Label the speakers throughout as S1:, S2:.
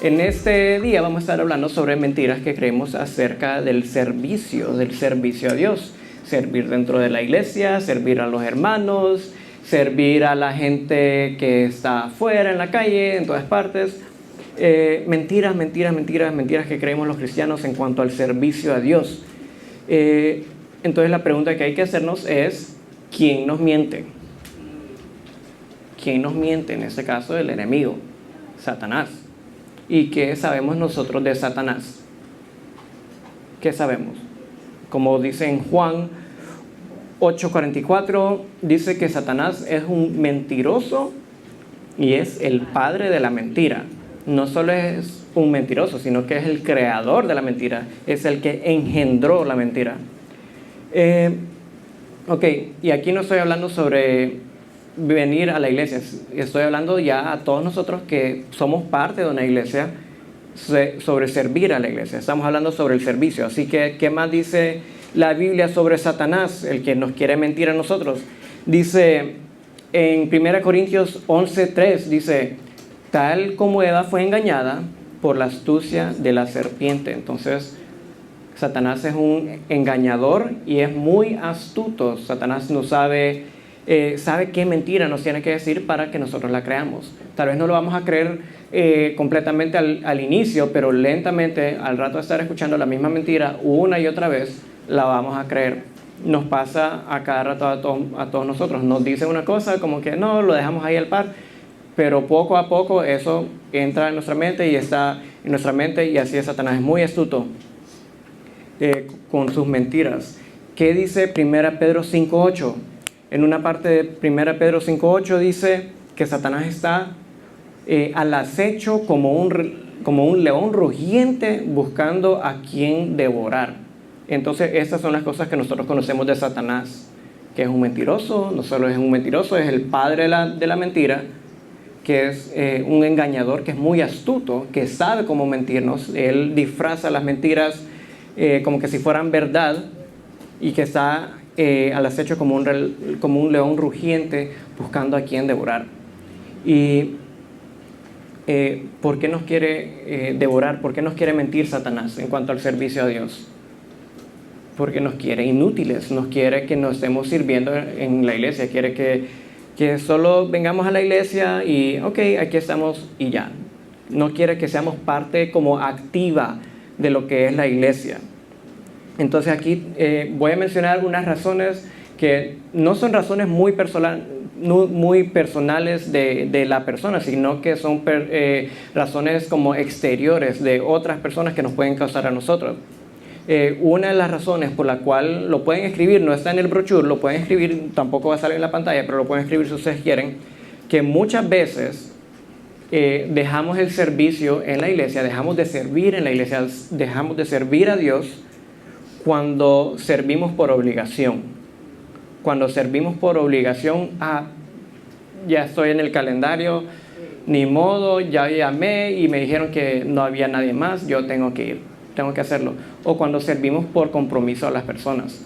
S1: En este día vamos a estar hablando sobre mentiras que creemos acerca del servicio a Dios. Servir dentro de la iglesia, servir a los hermanos, servir a la gente que está afuera, en la calle, en todas partes. Mentiras que creemos los cristianos en cuanto al servicio a Dios. Entonces la pregunta que hay que hacernos es, ¿quién nos miente? ¿Quién nos miente? En este caso, el enemigo, Satanás. ¿Y qué sabemos nosotros de Satanás? ¿Qué sabemos? Como dice en Juan 8:44, dice que Satanás es un mentiroso y es el padre de la mentira. No solo es un mentiroso, sino que es el creador de la mentira, es el que engendró la mentira. Y aquí no estoy hablando sobre venir a la iglesia, estoy hablando ya a todos nosotros que somos parte de una iglesia, sobre servir a la iglesia. Estamos hablando sobre el servicio. Así que, ¿qué más dice la Biblia sobre Satanás, el que nos quiere mentir a nosotros? Dice en 1 Corintios 11:3, dice, tal como Eva fue engañada por la astucia de la serpiente. Entonces, Satanás es un engañador y es muy astuto. Satanás no sabe qué mentira nos tiene que decir para que nosotros la creamos. Tal vez no lo vamos a creer completamente al inicio, pero lentamente, al rato de estar escuchando la misma mentira una y otra vez, la vamos a creer. Nos pasa a cada rato a todos nosotros. Nos dice una cosa como que no, lo dejamos ahí al par, pero poco a poco eso entra en nuestra mente y está en nuestra mente, y así es Satanás. Es muy astuto con sus mentiras. ¿Qué dice 1 Pedro 5:8? En una parte de 1 Pedro 5:8 dice que Satanás está al acecho como un león rugiente buscando a quien devorar. Entonces, estas son las cosas que nosotros conocemos de Satanás, que es un mentiroso. No solo es un mentiroso, es el padre de la mentira, que es un engañador, que es muy astuto, que sabe cómo mentirnos. Él disfraza las mentiras como que si fueran verdad, y que está al acecho como un león rugiente buscando a quien devorar. Y ¿por qué nos quiere devorar? ¿Por qué nos quiere mentir Satanás en cuanto al servicio a Dios? Porque nos quiere inútiles, nos quiere que nos estemos sirviendo en la iglesia, quiere que solo vengamos a la iglesia y aquí estamos y ya. No quiere que seamos parte como activa de lo que es la iglesia. Entonces aquí voy a mencionar algunas razones que no son razones muy personales de la persona, sino que son razones como exteriores de otras personas que nos pueden causar a nosotros. Una de las razones por la cual lo pueden escribir, no está en el brochure, lo pueden escribir, tampoco va a salir en la pantalla, pero lo pueden escribir si ustedes quieren, que muchas veces dejamos el servicio en la iglesia, dejamos de servir en la iglesia, dejamos de servir a Dios cuando servimos por obligación. Cuando servimos por obligación, ya estoy en el calendario, ni modo, ya llamé y me dijeron que no había nadie más, yo tengo que ir, tengo que hacerlo. O cuando servimos por compromiso a las personas,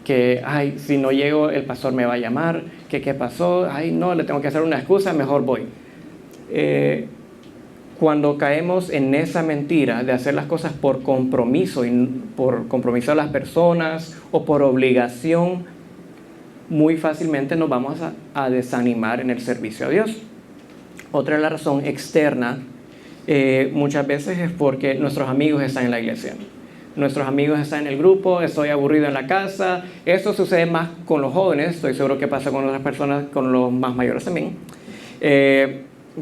S1: que si no llego el pastor me va a llamar, que qué pasó, no, le tengo que hacer una excusa, mejor voy. Cuando caemos en esa mentira de hacer las cosas por compromiso, y por compromiso a las personas o por obligación, muy fácilmente nos vamos a desanimar en el servicio a Dios. Otra de la razón externa muchas veces es porque nuestros amigos están en la iglesia. Nuestros amigos están en el grupo, estoy aburrido en la casa. Esto sucede más con los jóvenes, estoy seguro que pasa con otras personas, con los más mayores también.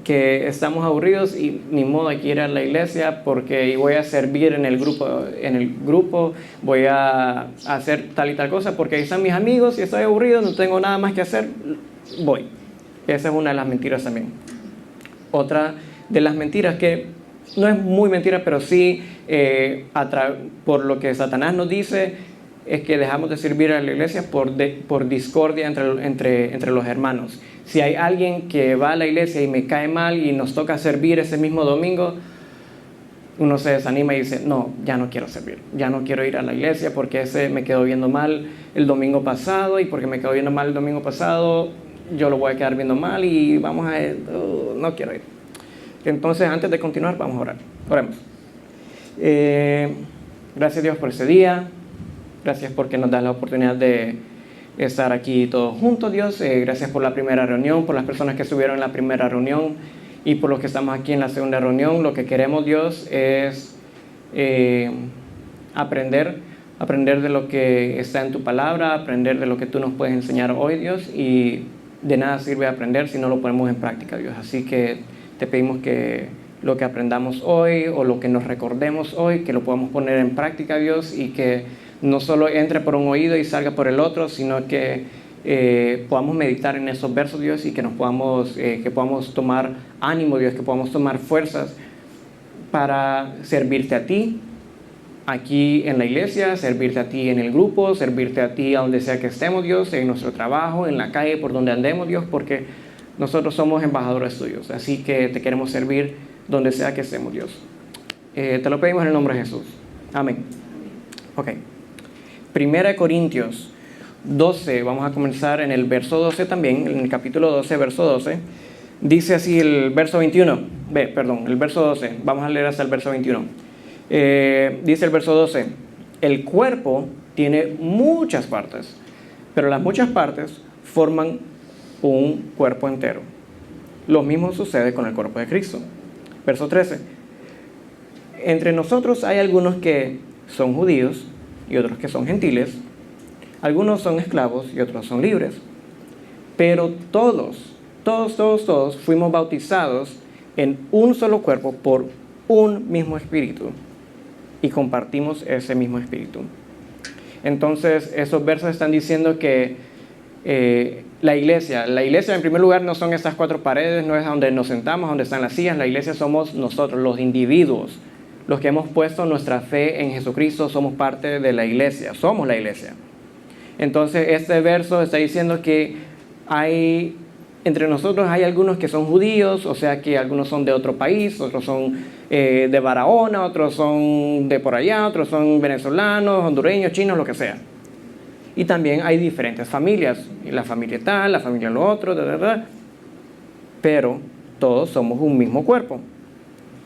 S1: Que estamos aburridos y ni modo, hay que ir a la iglesia porque voy a servir en el grupo, voy a hacer tal y tal cosa porque ahí están mis amigos y estoy aburrido, no tengo nada más que hacer, voy. Esa es una de las mentiras también. Otra de las mentiras, que no es muy mentira, pero sí por lo que Satanás nos dice, es que dejamos de servir a la iglesia por discordia entre los hermanos. Si hay alguien que va a la iglesia y me cae mal y nos toca servir ese mismo domingo, uno se desanima y dice, no, ya no quiero servir, ya no quiero ir a la iglesia porque ese me quedó viendo mal el domingo pasado, y porque me quedó viendo mal el domingo pasado, yo lo voy a quedar viendo mal y no quiero ir. Entonces, antes de continuar, vamos a orar. Oremos. Gracias Dios por ese día. Gracias porque nos das la oportunidad de estar aquí todos juntos, Dios. Gracias por la primera reunión, por las personas que estuvieron en la primera reunión y por los que estamos aquí en la segunda reunión. Lo que queremos, Dios, es aprender de lo que está en tu palabra, aprender de lo que tú nos puedes enseñar hoy, Dios, y de nada sirve aprender si no lo ponemos en práctica, Dios. Así que te pedimos que lo que aprendamos hoy o lo que nos recordemos hoy, que lo podamos poner en práctica, Dios, y que no solo entre por un oído y salga por el otro, sino que podamos meditar en esos versos, Dios, y que podamos tomar ánimo, Dios, que podamos tomar fuerzas para servirte a ti aquí en la iglesia, servirte a ti en el grupo, servirte a ti a donde sea que estemos, Dios, en nuestro trabajo, en la calle, por donde andemos, Dios, porque nosotros somos embajadores tuyos, así que te queremos servir donde sea que estemos, Dios. Te lo pedimos en el nombre de Jesús. Amén. Ok. 1 Corintios 12, vamos a comenzar en el verso 12 también, en el capítulo 12, verso 12. Dice así el verso 21, el verso 12, vamos a leer hasta el verso 21. Dice el verso 12, el cuerpo tiene muchas partes, pero las muchas partes forman un cuerpo entero. Lo mismo sucede con el cuerpo de Cristo. Verso 13, entre nosotros hay algunos que son judíos y otros que son gentiles, algunos son esclavos y otros son libres, pero todos fuimos bautizados en un solo cuerpo por un mismo espíritu y compartimos ese mismo espíritu. Entonces esos versos están diciendo que la iglesia en primer lugar no son estas cuatro paredes, no es donde nos sentamos, donde están las sillas. La iglesia somos nosotros, los individuos, los que hemos puesto nuestra fe en Jesucristo. Somos parte de la iglesia, somos la iglesia. Entonces este verso está diciendo que entre nosotros hay algunos que son judíos, o sea que algunos son de otro país, otros son de Barahona, otros son de por allá, otros son venezolanos, hondureños, chinos, lo que sea. Y también hay diferentes familias, la familia tal, la familia lo otro, pero todos somos un mismo cuerpo,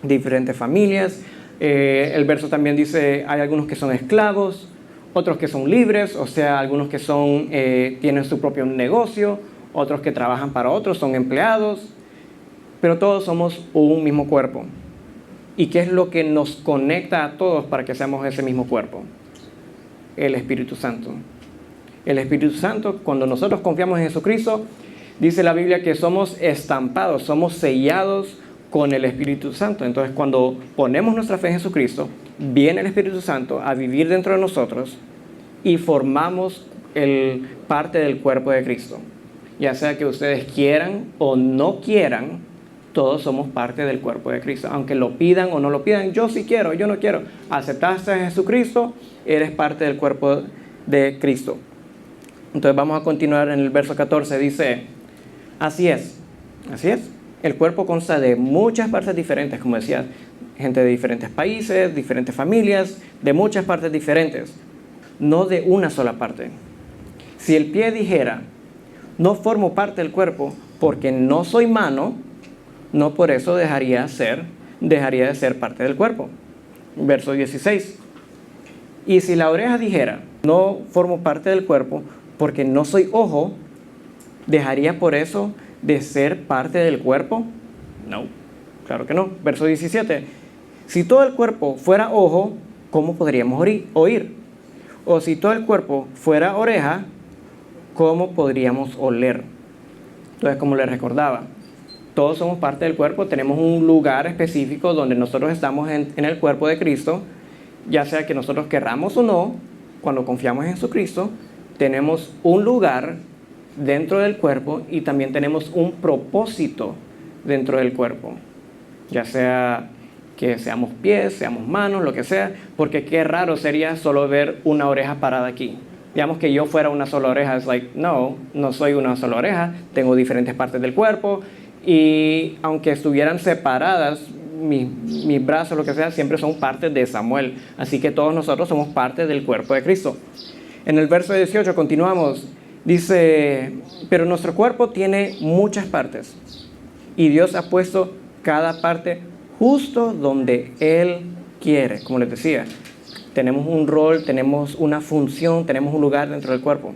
S1: diferentes familias. El verso también dice, hay algunos que son esclavos, otros que son libres, o sea, algunos que tienen su propio negocio, otros que trabajan para otros, son empleados, pero todos somos un mismo cuerpo. ¿Y qué es lo que nos conecta a todos para que seamos ese mismo cuerpo? El Espíritu Santo. El Espíritu Santo, cuando nosotros confiamos en Jesucristo, dice la Biblia que somos estampados, somos sellados con el Espíritu Santo. Entonces, cuando ponemos nuestra fe en Jesucristo, viene el Espíritu Santo a vivir dentro de nosotros y formamos parte del cuerpo de Cristo. Ya sea que ustedes quieran o no quieran, todos somos parte del cuerpo de Cristo. Aunque lo pidan o no lo pidan, yo sí quiero, yo no quiero. Aceptaste a Jesucristo, eres parte del cuerpo de Cristo. Entonces vamos a continuar en el verso 14. Dice, así es. El cuerpo consta de muchas partes diferentes, como decía, gente de diferentes países, diferentes familias, de muchas partes diferentes, no de una sola parte. Si el pie dijera, no formo parte del cuerpo porque no soy mano, no por eso dejaría de ser parte del cuerpo. Verso 16. Y si la oreja dijera, no formo parte del cuerpo porque no soy ojo, ¿dejaría por eso de ser parte del cuerpo? No, claro que no. Verso 17. Si todo el cuerpo fuera ojo, ¿cómo podríamos oír? O si todo el cuerpo fuera oreja, ¿cómo podríamos oler? Entonces, como les recordaba, todos somos parte del cuerpo, tenemos un lugar específico donde nosotros estamos en el cuerpo de Cristo, ya sea que nosotros querramos o no. Cuando confiamos en Jesucristo, tenemos un lugar dentro del cuerpo y también tenemos un propósito dentro del cuerpo, ya sea que seamos pies, seamos manos, lo que sea, porque qué raro sería solo ver una oreja parada aquí. Digamos que yo fuera una sola oreja, es like, no soy una sola oreja, tengo diferentes partes del cuerpo, y aunque estuvieran separadas, mis brazos, lo que sea, siempre son parte de Samuel. Así que todos nosotros somos parte del cuerpo de Cristo. En el verso 18 continuamos, dice, pero nuestro cuerpo tiene muchas partes, y Dios ha puesto cada parte justo donde Él quiere. Como les decía, tenemos un rol, tenemos una función, tenemos un lugar dentro del cuerpo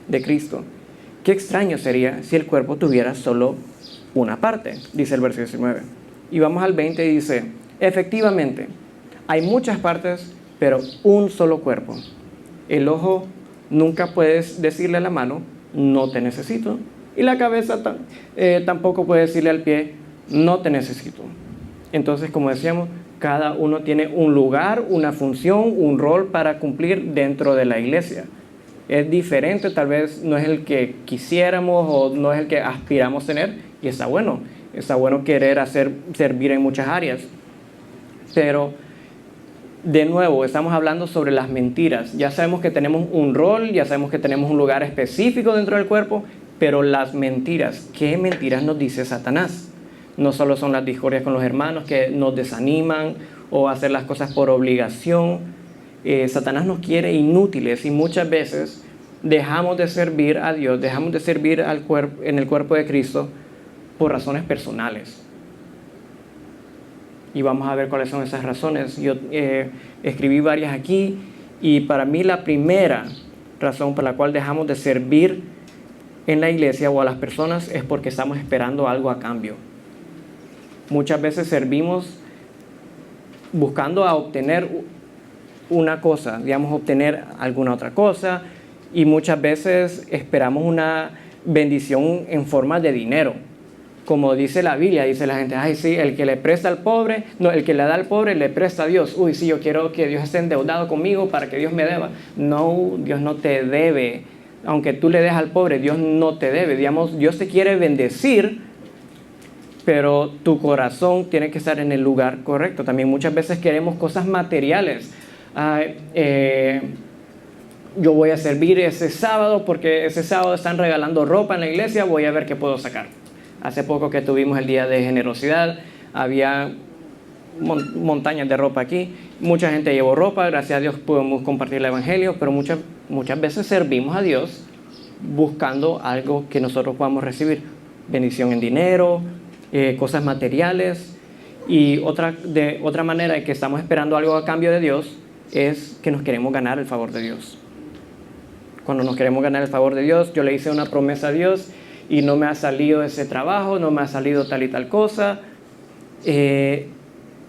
S1: de Cristo. Qué extraño sería si el cuerpo tuviera solo una parte, dice el verso 19. Y vamos al 20 y dice, efectivamente, hay muchas partes, pero un solo cuerpo. El ojo nunca puedes decirle a la mano, no te necesito. Y la cabeza tampoco puede decirle al pie, no te necesito. Entonces, como decíamos, cada uno tiene un lugar, una función, un rol para cumplir dentro de la iglesia. Es diferente, tal vez no es el que quisiéramos o no es el que aspiramos tener, y está bueno querer servir en muchas áreas. Pero, de nuevo, estamos hablando sobre las mentiras. Ya sabemos que tenemos un rol, ya sabemos que tenemos un lugar específico dentro del cuerpo, pero las mentiras, ¿qué mentiras nos dice Satanás? No solo son las discordias con los hermanos que nos desaniman o hacer las cosas por obligación. Satanás nos quiere inútiles y muchas veces dejamos de servir a Dios, dejamos de servir en el cuerpo de Cristo por razones personales. Y vamos a ver cuáles son esas razones. Yo escribí varias aquí y para mí la primera razón por la cual dejamos de servir en la iglesia o a las personas es porque estamos esperando algo a cambio. Muchas veces servimos buscando a obtener una cosa, digamos, obtener alguna otra cosa, y muchas veces esperamos una bendición en forma de dinero. Como dice la Biblia, dice la gente, ay sí, el que le presta al pobre, no, el que le da al pobre le presta a Dios. Uy, sí, yo quiero que Dios esté endeudado conmigo para que Dios me deba. No, Dios no te debe. Aunque tú le des al pobre, Dios no te debe. Digamos, Dios te quiere bendecir, pero tu corazón tiene que estar en el lugar correcto. También muchas veces queremos cosas materiales. Yo voy a servir ese sábado porque ese sábado están regalando ropa en la iglesia, voy a ver qué puedo sacar. Hace poco que tuvimos el día de generosidad, había montañas de ropa aquí, mucha gente llevó ropa, gracias a Dios podemos compartir el evangelio, pero muchas veces servimos a Dios buscando algo que nosotros podamos recibir, bendición en dinero, cosas materiales. Y de otra manera de que estamos esperando algo a cambio de Dios es que nos queremos ganar el favor de Dios. Cuando nos queremos ganar el favor de Dios, yo le hice una promesa a Dios y no me ha salido ese trabajo, no me ha salido tal y tal cosa.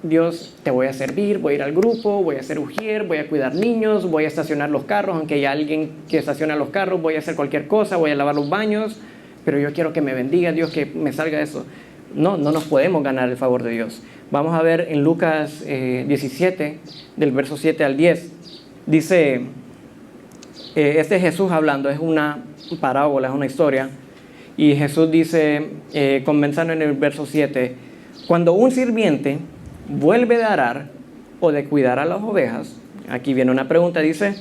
S1: Dios, te voy a servir, voy a ir al grupo, voy a hacer ujier, voy a cuidar niños, voy a estacionar los carros, aunque haya alguien que estaciona los carros, voy a hacer cualquier cosa, voy a lavar los baños, pero yo quiero que me bendiga Dios, que me salga eso. No nos podemos ganar el favor de Dios. Vamos a ver en Lucas 17, del verso 7 al 10. Dice, este es Jesús hablando, es una parábola, es una historia. Y Jesús dice, comenzando en el verso 7, cuando un sirviente vuelve de arar o de cuidar a las ovejas, aquí viene una pregunta, dice,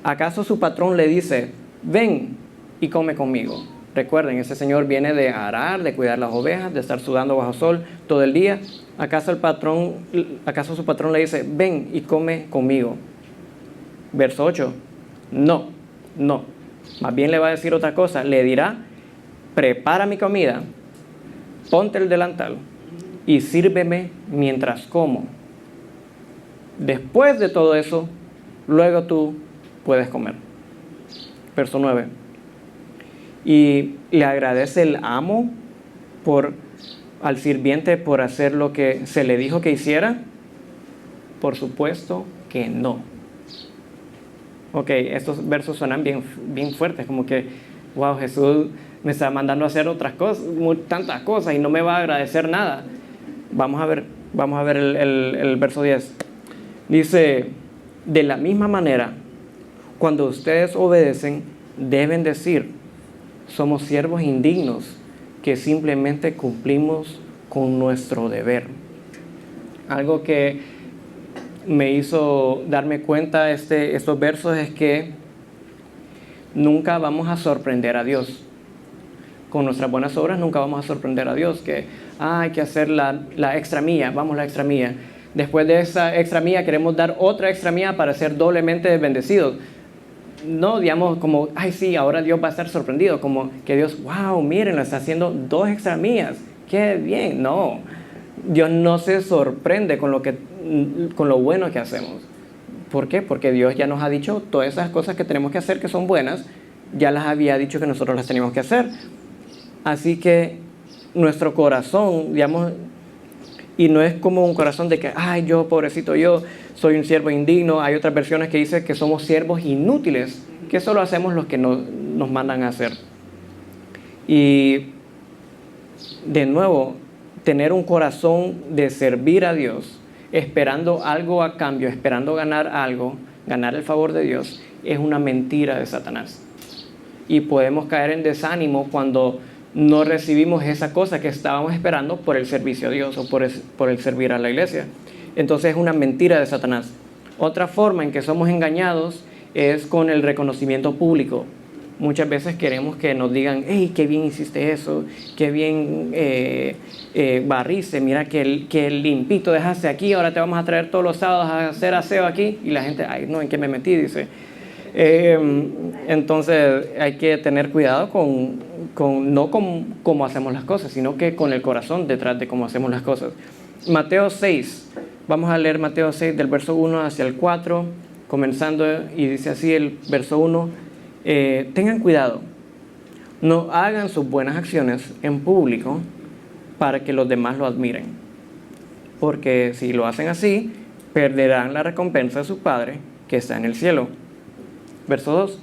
S1: ¿acaso su patrón le dice, ven y come conmigo? Recuerden, ese señor viene de arar, de cuidar las ovejas, de estar sudando bajo sol todo el día. ¿Acaso su patrón le dice, ven y come conmigo? Verso 8, no. Más bien le va a decir otra cosa, le dirá, prepara mi comida, ponte el delantal y sírveme mientras como. Después de todo eso, luego tú puedes comer. Verso 9. Y le agradece el amo al sirviente por hacer lo que se le dijo que hiciera. Por supuesto que no. Ok, estos versos suenan bien fuertes, como que, wow, Jesús me está mandando a hacer otras cosas, tantas cosas y no me va a agradecer nada. Vamos a ver el verso 10. Dice, de la misma manera, cuando ustedes obedecen, deben decir, somos siervos indignos que simplemente cumplimos con nuestro deber. Algo que me hizo darme cuenta estos versos es que nunca vamos a sorprender a Dios. Con nuestras buenas obras nunca vamos a sorprender a Dios, que hay que hacer la extra milla, la extra milla. Después de esa extra milla queremos dar otra extra milla para ser doblemente bendecidos. No, digamos como, ay sí, ahora Dios va a estar sorprendido, como que Dios, wow, miren, lo está haciendo 2 extra millas, qué bien. No, Dios no se sorprende con lo bueno que hacemos. ¿Por qué? Porque Dios ya nos ha dicho todas esas cosas que tenemos que hacer que son buenas, ya las había dicho que nosotros las teníamos que hacer. Así que nuestro corazón, digamos, y no es como un corazón de que, ay, yo, pobrecito, yo soy un siervo indigno. Hay otras versiones que dicen que somos siervos inútiles, que solo hacemos lo que nos mandan a hacer. Y de nuevo, tener un corazón de servir a Dios, esperando algo a cambio, esperando ganar algo, ganar el favor de Dios, es una mentira de Satanás. Y podemos caer en desánimo cuando no recibimos esa cosa que estábamos esperando por el servicio a Dios o por el servir a la iglesia. Entonces es una mentira de Satanás. Otra forma en que somos engañados es con el reconocimiento público. Muchas veces queremos que nos digan, hey, qué bien hiciste eso, qué bien barriste, mira qué limpito dejaste aquí, ahora te vamos a traer todos los sábados a hacer aseo aquí. Y la gente, ay, no, ¿en qué me metí? Dice. Entonces hay que tener cuidado no con cómo hacemos las cosas, sino que con el corazón detrás de cómo hacemos las cosas. Mateo 6, vamos a leer Mateo 6 del verso 1 hacia el 4, comenzando, y dice así el verso 1, tengan cuidado, no hagan sus buenas acciones en público para que los demás lo admiren, porque si lo hacen así, perderán la recompensa de su Padre que está en el cielo. Verso 2.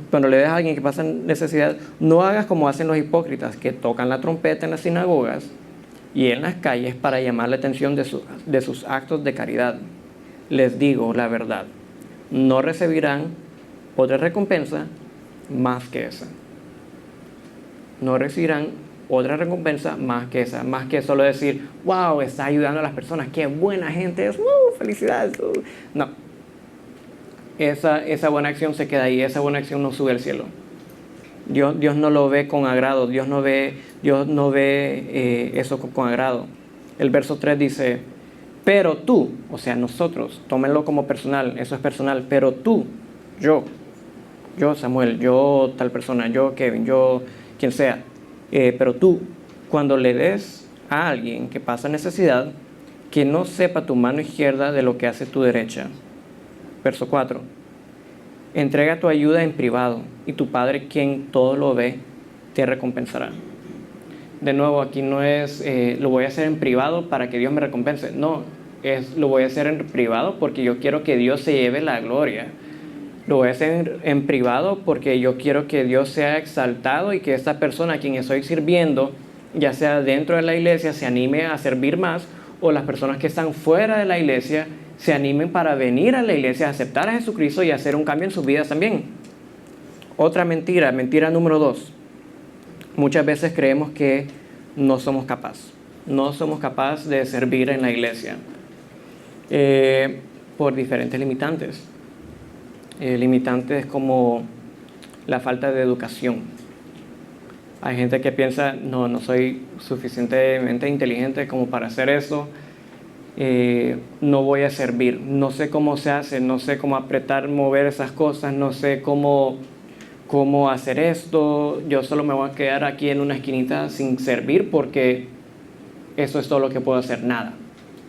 S1: Cuando le des a alguien que pasa necesidad, no hagas como hacen los hipócritas, que tocan la trompeta en las sinagogas y en las calles para llamar la atención de sus actos de caridad. Les digo la verdad, no recibirán otra recompensa más que esa. No recibirán otra recompensa más que esa. Más que solo decir, wow, está ayudando a las personas, qué buena gente es, felicidades. No. Esa buena acción se queda ahí, esa buena acción no sube al cielo. Dios no lo ve con agrado, Dios no ve eso con agrado. El verso 3 dice, pero tú, o sea, nosotros, tómenlo como personal, eso es personal, pero tú, yo Samuel, yo tal persona, yo Kevin, yo quien sea, pero tú, cuando le des a alguien que pasa necesidad, que no sepa tu mano izquierda de lo que hace tu derecha. Verso 4. Entrega tu ayuda en privado y tu Padre, quien todo lo ve, te recompensará. De nuevo, aquí no es lo voy a hacer en privado para que Dios me recompense. No, lo voy a hacer en privado porque yo quiero que Dios se lleve la gloria. Lo voy a hacer en privado porque yo quiero que Dios sea exaltado y que esta persona a quien estoy sirviendo, ya sea dentro de la iglesia, se anime a servir más, o las personas que están fuera de la iglesia se animen para venir a la iglesia, a aceptar a Jesucristo y hacer un cambio en sus vidas también. Otra mentira número 2. Muchas veces creemos que no somos capaces de servir en la iglesia por diferentes limitantes. Limitantes como la falta de educación. Hay gente que piensa, no soy suficientemente inteligente como para hacer eso. No voy a servir, no sé cómo se hace, no sé cómo apretar, mover esas cosas, no sé cómo hacer esto, yo solo me voy a quedar aquí en una esquinita sin servir porque eso es todo lo que puedo hacer, nada.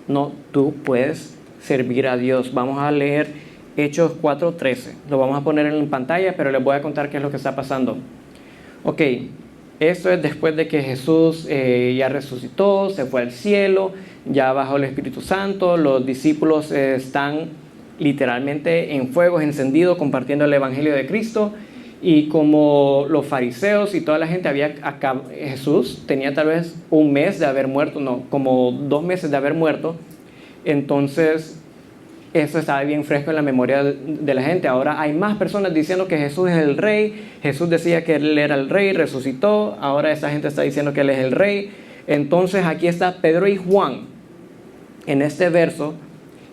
S1: No, tú puedes servir a Dios. Vamos a leer Hechos 4:13, lo vamos a poner en pantalla, pero les voy a contar qué es lo que está pasando. Ok, esto es después de que Jesús ya resucitó, se fue al cielo, ya bajó el Espíritu Santo, los discípulos están literalmente en fuegos encendidos compartiendo el Evangelio de Cristo, y como los fariseos y toda la gente Jesús tenía tal vez un mes de haber muerto, no, como 2 meses de haber muerto, entonces eso estaba bien fresco en la memoria de la gente. Ahora hay más personas diciendo que Jesús es el rey. Jesús decía que Él era el rey, resucitó. Ahora esa gente está diciendo que Él es el rey. Entonces aquí está Pedro y Juan en este verso,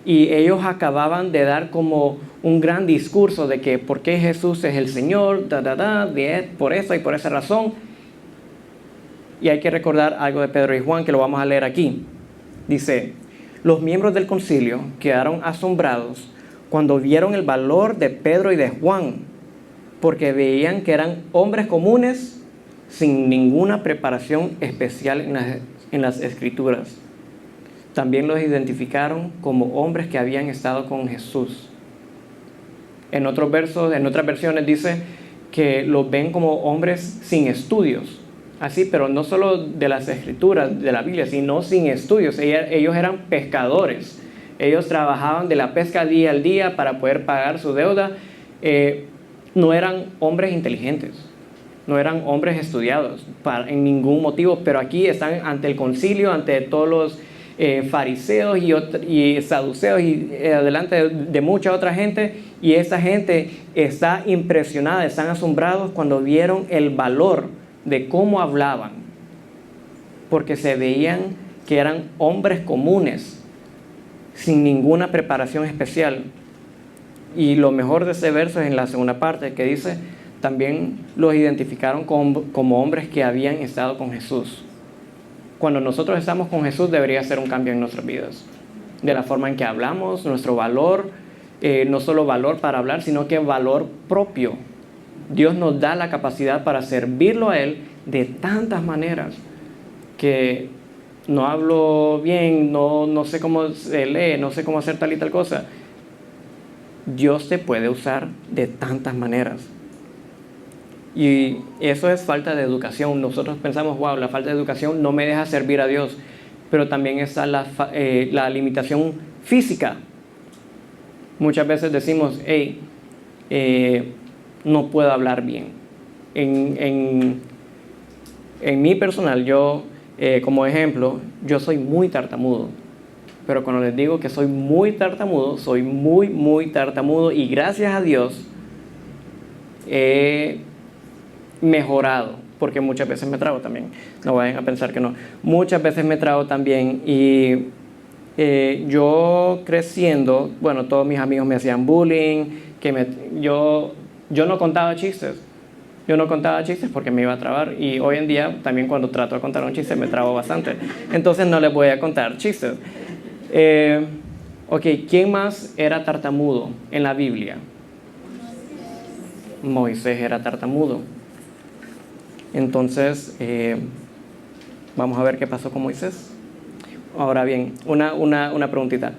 S1: y ellos acababan de dar como un gran discurso de que por qué Jesús es el Señor, por esa y por esa razón. Y hay que recordar algo de Pedro y Juan que lo vamos a leer aquí. Dice: los miembros del concilio quedaron asombrados cuando vieron el valor de Pedro y de Juan, porque veían que eran hombres comunes sin ninguna preparación especial en en las Escrituras. También los identificaron como hombres que habían estado con Jesús. En otros versos, en otras versiones dice que los ven como hombres sin estudios. Así, pero no solo de las Escrituras, de la Biblia, sino sin estudios. Ellos eran pescadores. Ellos trabajaban de la pesca día al día para poder pagar su deuda. No eran hombres inteligentes, no eran hombres estudiados en ningún motivo, pero aquí están ante el concilio, ante todos los fariseos y saduceos y delante de mucha otra gente, y esa gente está impresionada, están asombrados cuando vieron el valor de cómo hablaban, porque se veían que eran hombres comunes, sin ninguna preparación especial. Y lo mejor de ese verso es en la segunda parte, que dice, también los identificaron como hombres que habían estado con Jesús. Cuando nosotros estamos con Jesús debería ser un cambio en nuestras vidas, de la forma en que hablamos, nuestro valor, no solo valor para hablar, sino que valor propio. Dios nos da la capacidad para servirlo a Él de tantas maneras, que no hablo bien, no sé cómo se lee, no sé cómo hacer tal y tal cosa. Dios te puede usar de tantas maneras. Y eso es falta de educación. Nosotros pensamos, wow, la falta de educación no me deja servir a Dios. Pero también está la limitación física. Muchas veces decimos, hey, no puedo hablar bien. En mi personal, yo, como ejemplo, yo soy muy tartamudo. Pero cuando les digo que soy muy tartamudo, soy muy tartamudo, y gracias a Dios he mejorado, porque muchas veces me trabo también. No vayan a pensar que no. Muchas veces me trabo también, y yo creciendo, bueno, todos mis amigos me hacían bullying, yo no contaba chistes. Yo no contaba chistes porque me iba a trabar, y hoy en día también cuando trato de contar un chiste me trabo bastante. Entonces no les voy a contar chistes. Ok, ¿quién más era tartamudo en la Biblia? Moisés era tartamudo. Entonces, vamos a ver qué pasó con Moisés. Ahora bien, una preguntita.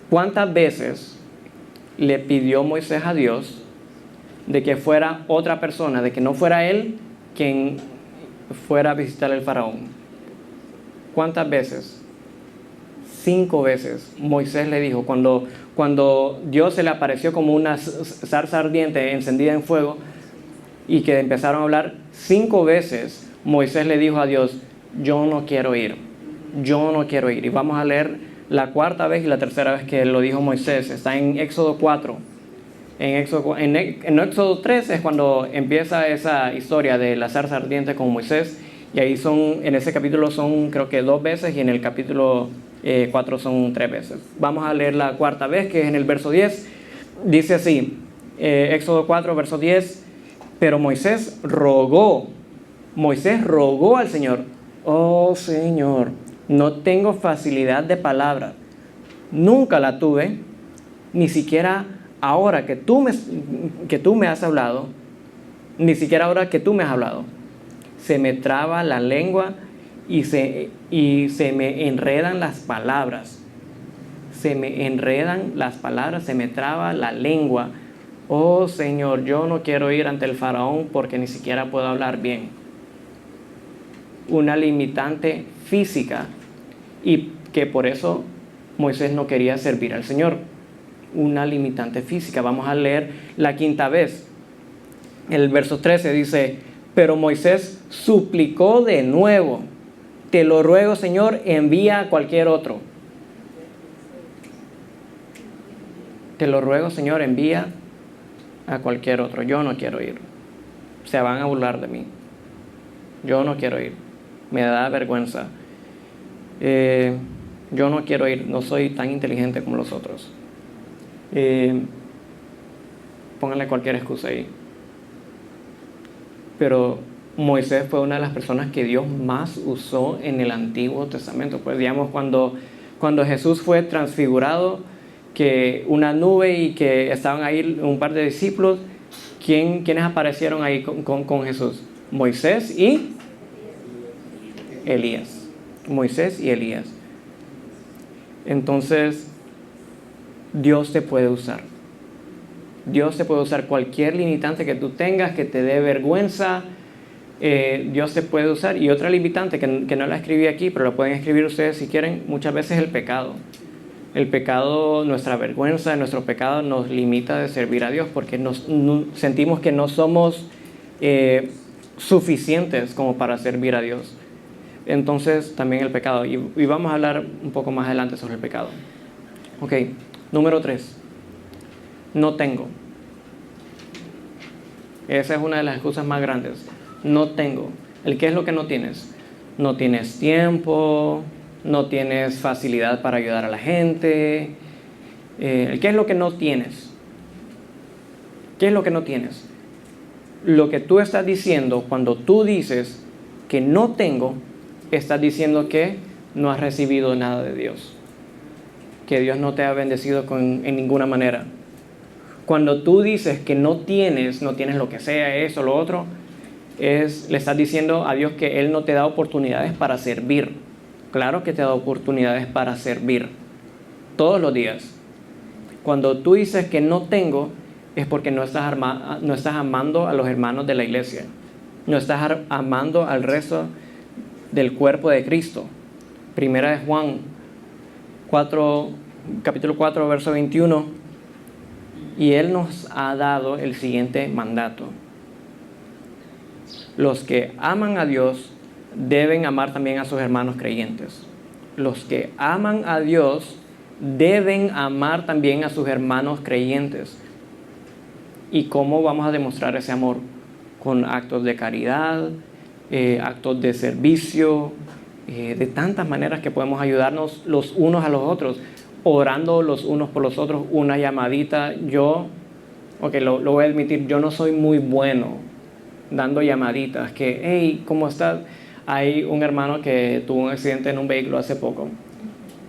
S1: ¿Cuántas veces le pidió Moisés a Dios de que fuera otra persona, de que no fuera él quien fuera a visitar al faraón? ¿Cuántas veces? 5 veces Moisés le dijo, cuando Dios se le apareció como una zarza ardiente encendida en fuego, y que empezaron a hablar, 5 veces Moisés le dijo a Dios, yo no quiero ir. Y vamos a leer la 4ª vez y la 3ª vez que lo dijo Moisés. Está en Éxodo 4. En Éxodo 3 es cuando empieza esa historia de la zarza ardiente con Moisés, y ahí en ese capítulo son creo que 2 veces, y en el capítulo 4 son 3 veces. Vamos a leer la 4ª vez, que es en el verso 10. Dice así, Éxodo 4, verso 10. Pero Moisés rogó al Señor, oh Señor, no tengo facilidad de palabra, nunca la tuve, ni siquiera ahora que tú me has hablado, se me traba la lengua y se me enredan las palabras, se me traba la lengua. Oh Señor, yo no quiero ir ante el faraón porque ni siquiera puedo hablar bien. Una limitante física, y que por eso Moisés no quería servir al Señor. Una limitante física. Vamos a leer la 5ª vez. El verso 13 dice, pero Moisés suplicó de nuevo, te lo ruego, Señor, envía a cualquier otro. Te lo ruego, Señor, envía a cualquier otro. Yo no quiero ir. Se van a burlar de mí. Yo no quiero ir. Me da vergüenza. Yo no quiero ir. No soy tan inteligente como los otros. Pónganle cualquier excusa ahí. Pero Moisés fue una de las personas que Dios más usó en el Antiguo Testamento. Pues digamos, cuando Jesús fue transfigurado, que una nube y que estaban ahí un par de discípulos, ¿quiénes aparecieron ahí con Jesús? Moisés y Elías. Moisés y Elías. Entonces, Dios te puede usar. Dios te puede usar cualquier limitante que tú tengas, que te dé vergüenza. Dios te puede usar. Y otra limitante que no la escribí aquí, pero la pueden escribir ustedes si quieren, muchas veces el pecado. El pecado, nuestra vergüenza, nuestro pecado nos limita de servir a Dios porque sentimos que no somos suficientes como para servir a Dios. Entonces también el pecado. Y vamos a hablar un poco más adelante sobre el pecado. Ok, número 3. No tengo. Esa es una de las excusas más grandes. No tengo. ¿Qué es lo que no tienes? No tienes tiempo, no tienes facilidad para ayudar a la gente. ¿Qué es lo que no tienes? ¿Qué es lo que no tienes? Lo que tú estás diciendo cuando tú dices que no tengo, estás diciendo que no has recibido nada de Dios, que Dios no te ha bendecido en ninguna manera. Cuando tú dices que no tienes lo que sea, eso, lo otro, le estás diciendo a Dios que Él no te da oportunidades para servir. Claro que te da oportunidades para servir todos los días. Cuando tú dices que no tengo, es porque no estás amando a los hermanos de la iglesia, no estás amando al resto del cuerpo de Cristo. Primera de Juan 4, capítulo 4, verso 21, y Él nos ha dado el siguiente mandato: los que aman a Dios deben amar también a sus hermanos creyentes. Los que aman a Dios deben amar también a sus hermanos creyentes. ¿Y cómo vamos a demostrar ese amor? Con actos de caridad, actos de servicio, de tantas maneras que podemos ayudarnos los unos a los otros, orando los unos por los otros, una llamadita. Lo voy a admitir, yo no soy muy bueno dando llamaditas, que, hey, ¿cómo estás? Hay un hermano que tuvo un accidente en un vehículo hace poco,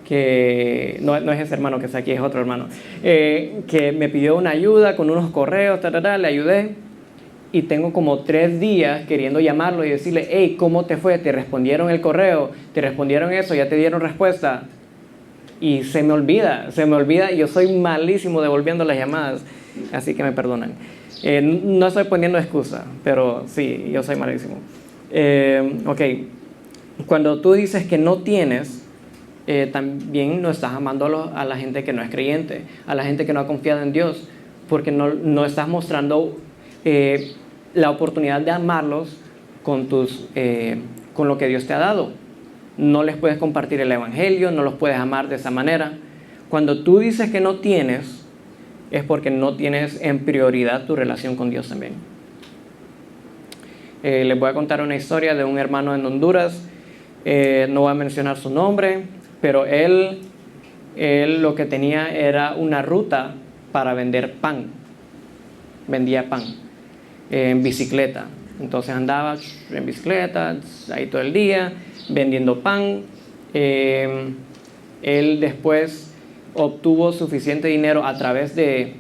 S1: que no es ese hermano que está aquí, es otro hermano, que me pidió una ayuda con unos correos, le ayudé, y tengo como 3 días queriendo llamarlo y decirle, hey, ¿cómo te fue? ¿Te respondieron el correo? ¿Te respondieron eso? ¿Ya te dieron respuesta? Y se me olvida, y yo soy malísimo devolviendo las llamadas, así que me perdonan. No estoy poniendo excusa, pero sí, yo soy malísimo. Cuando tú dices que no tienes, también no estás amando a la gente que no es creyente, a la gente que no ha confiado en Dios, porque no estás mostrando la oportunidad de amarlos con lo que Dios te ha dado. No les puedes compartir el evangelio, no los puedes amar de esa manera. Cuando tú dices que no tienes, es porque no tienes en prioridad tu relación con Dios también. Les voy a contar una historia de un hermano en Honduras. No voy a mencionar su nombre, pero él lo que tenía era una ruta para vender pan. Vendía pan en bicicleta. Entonces andaba en bicicleta ahí todo el día vendiendo pan. Él después obtuvo suficiente dinero a través de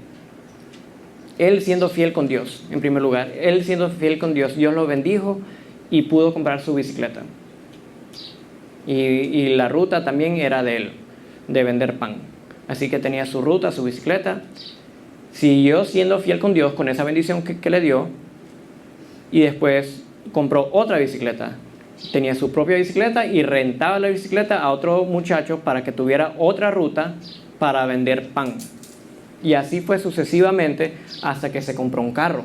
S1: él siendo fiel con Dios. En primer lugar, él siendo fiel con Dios, Dios lo bendijo y pudo comprar su bicicleta. Y la ruta también era de él, de vender pan. Así que tenía su ruta, su bicicleta. Siguió siendo fiel con Dios con esa bendición que le dio, y después compró otra bicicleta. Tenía su propia bicicleta y rentaba la bicicleta a otro muchacho para que tuviera otra ruta para vender pan. Y así fue sucesivamente hasta que se compró un carro.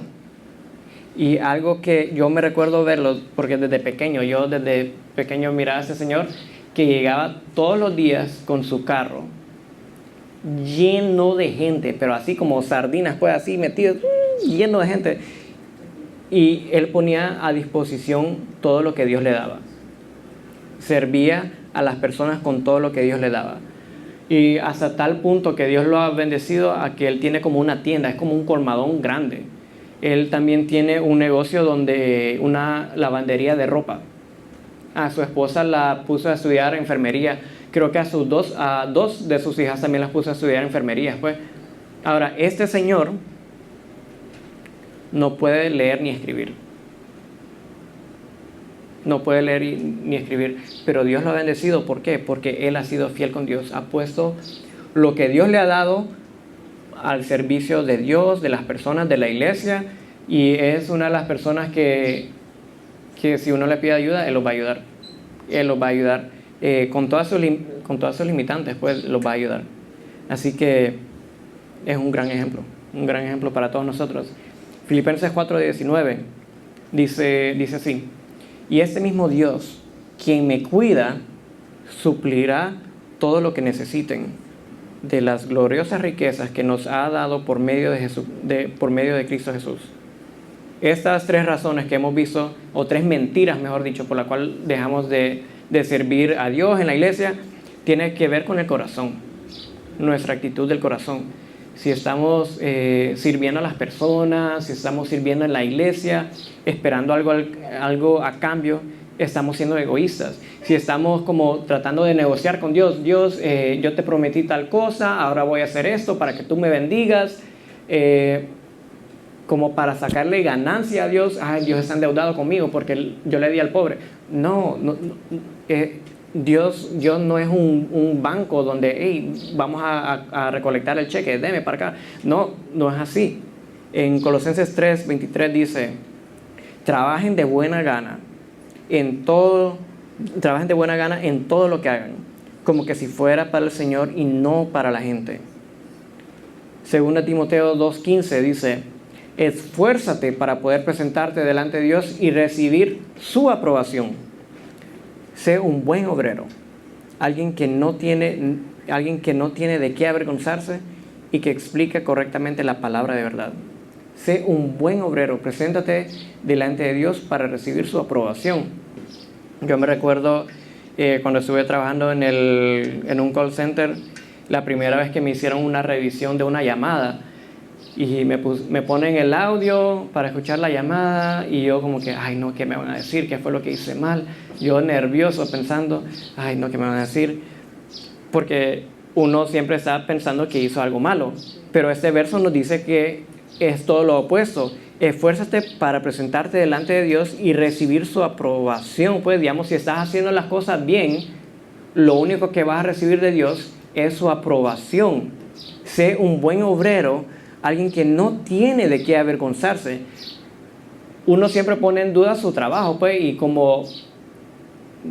S1: Y algo que yo me recuerdo verlo, porque desde pequeño miraba a ese señor que llegaba todos los días con su carro lleno de gente, pero así como sardinas, pues así metido, lleno de gente. Y él ponía a disposición todo lo que Dios le daba. Servía a las personas con todo lo que Dios le daba. Y hasta tal punto que Dios lo ha bendecido a que él tiene como una tienda, es como un colmadón grande. Él también tiene un negocio una lavandería de ropa. A su esposa la puso a estudiar enfermería. Creo que a dos de sus hijas también las puso a estudiar enfermería. Pues. Ahora, este señor no puede leer ni escribir. no puede leer ni escribir, pero Dios lo ha bendecido. ¿Por qué? Porque él ha sido fiel con Dios, ha puesto lo que Dios le ha dado al servicio de Dios, de las personas, de la iglesia, y es una de las personas que si uno le pide ayuda, Él los va a ayudar. Él los va a ayudar. Con todas sus limitantes, pues los va a ayudar. Así que es un gran ejemplo para todos nosotros. Filipenses 4:19 dice así: y este mismo Dios, quien me cuida, suplirá todo lo que necesiten de las gloriosas riquezas que nos ha dado por medio de Cristo Jesús. Estas 3 razones que hemos visto, o 3 mentiras, mejor dicho, por la cual dejamos de servir a Dios en la iglesia, tiene que ver con el corazón, nuestra actitud del corazón. Si estamos sirviendo a las personas, si estamos sirviendo en la iglesia, esperando algo a cambio, estamos siendo egoístas. Si estamos como tratando de negociar con Dios, yo te prometí tal cosa, ahora voy a hacer esto para que tú me bendigas, como para sacarle ganancia a Dios. Dios está endeudado conmigo porque yo le di al pobre. No, Dios no es un banco donde vamos a recolectar el cheque, deme para acá. No es así. En Colosenses 3:23 dice: trabajen de buena gana en todo lo que hagan, como que si fuera para el Señor y no para la gente. Según Timoteo 2:15 dice: esfuérzate para poder presentarte delante de Dios y recibir su aprobación. Sé un buen obrero, alguien que no tiene de qué avergonzarse y que explica correctamente la palabra de verdad. Sé un buen obrero, preséntate delante de Dios para recibir su aprobación. Yo me recuerdo cuando estuve trabajando en un call center, la primera vez que me hicieron una revisión de una llamada, y me ponen el audio para escuchar la llamada, y yo como que, no, ¿qué me van a decir? ¿Qué fue lo que hice mal? Yo nervioso pensando, no, ¿qué me van a decir? Porque uno siempre está pensando que hizo algo malo, pero este verso nos dice que es todo lo opuesto. Esfuérzate para presentarte delante de Dios y recibir su aprobación. Pues digamos, si estás haciendo las cosas bien, lo único que vas a recibir de Dios es su aprobación. Sé un buen obrero, alguien que no tiene de qué avergonzarse. Uno siempre pone en duda su trabajo, pues, y como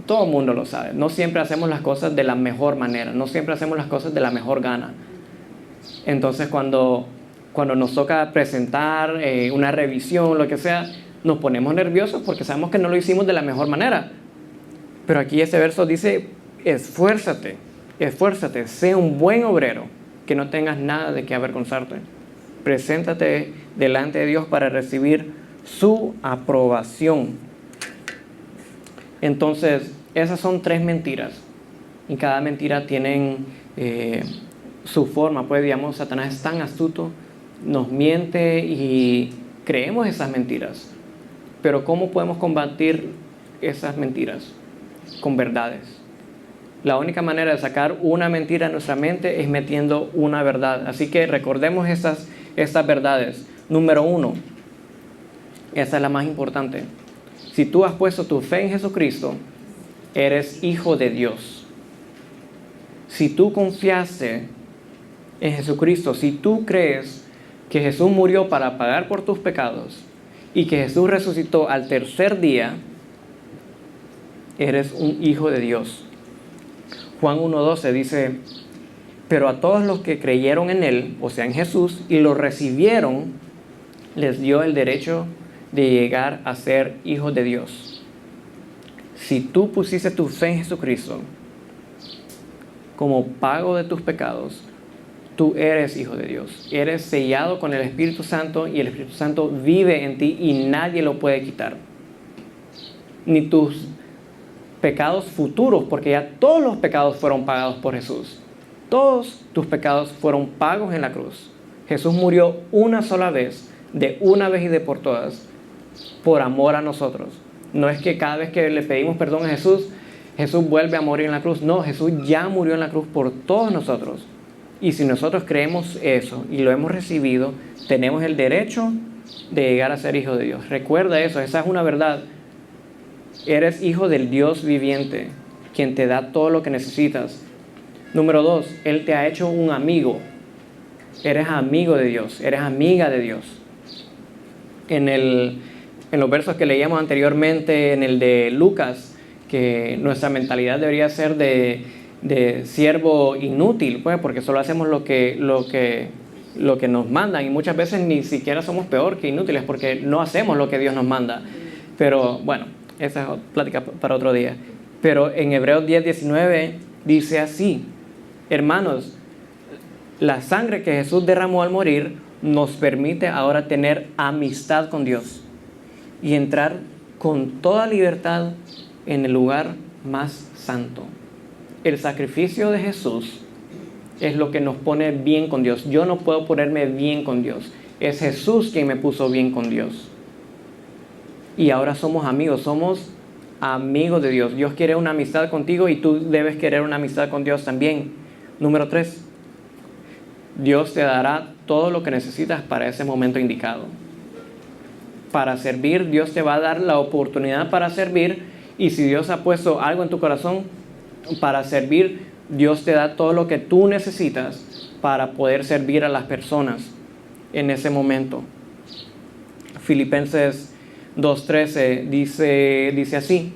S1: todo el mundo lo sabe, no siempre hacemos las cosas de la mejor manera, no siempre hacemos las cosas de la mejor gana. Entonces cuando nos toca presentar una revisión, lo que sea, nos ponemos nerviosos porque sabemos que no lo hicimos de la mejor manera. Pero aquí este verso dice: esfuérzate, sé un buen obrero, que no tengas nada de qué avergonzarte. Preséntate delante de Dios para recibir su aprobación. Entonces, esas son 3 mentiras. Y cada mentira tiene su forma. Pues digamos, Satanás es tan astuto, nos miente y creemos esas mentiras. Pero ¿cómo podemos combatir esas mentiras? Con verdades. La única manera de sacar una mentira en nuestra mente es metiendo una verdad. Así que recordemos estas verdades. Número 1, esa es la más importante. Si tú has puesto tu fe en Jesucristo, eres hijo de Dios. Si tú confiaste en Jesucristo, si tú crees que Jesús murió para pagar por tus pecados y que Jesús resucitó al tercer día, eres un hijo de Dios. Juan 1:12 dice: pero a todos los que creyeron en Él, o sea en Jesús, y lo recibieron, les dio el derecho de llegar a ser hijos de Dios. Si tú pusiste tu fe en Jesucristo como pago de tus pecados, tú eres hijo de Dios. Eres sellado con el Espíritu Santo y el Espíritu Santo vive en ti y nadie lo puede quitar. Ni tus pecados futuros, porque ya todos los pecados fueron pagados por Jesús. Todos tus pecados fueron pagos en la cruz. Jesús murió una sola vez, de una vez y de por todas, por amor a nosotros. No es que cada vez que le pedimos perdón a Jesús, Jesús vuelve a morir en la cruz. No, Jesús ya murió en la cruz por todos nosotros. Y si nosotros creemos eso y lo hemos recibido, tenemos el derecho de llegar a ser hijos de Dios. Recuerda eso, esa es una verdad. Eres hijo del Dios viviente, quien te da todo lo que necesitas. Número 2, Él te ha hecho un amigo. Eres amigo de Dios, eres amiga de Dios. En los versos que leíamos anteriormente, en el de Lucas, que nuestra mentalidad debería ser de siervo inútil, pues, porque solo hacemos lo que nos mandan, y muchas veces ni siquiera somos peor que inútiles porque no hacemos lo que Dios nos manda. Pero bueno, esa es plática para otro día. Pero en Hebreos 10:19 dice así: hermanos, la sangre que Jesús derramó al morir nos permite ahora tener amistad con Dios y entrar con toda libertad en el lugar más santo. El sacrificio de Jesús es lo que nos pone bien con Dios. Yo no puedo ponerme bien con Dios. Es Jesús quien me puso bien con Dios. Y ahora somos amigos de Dios. Dios quiere una amistad contigo y tú debes querer una amistad con Dios también. Número 3, Dios te dará todo lo que necesitas para ese momento indicado. Para servir, Dios te va a dar la oportunidad para servir, y si Dios ha puesto algo en tu corazón para servir, Dios te da todo lo que tú necesitas para poder servir a las personas en ese momento. Filipenses 2:13 dice así: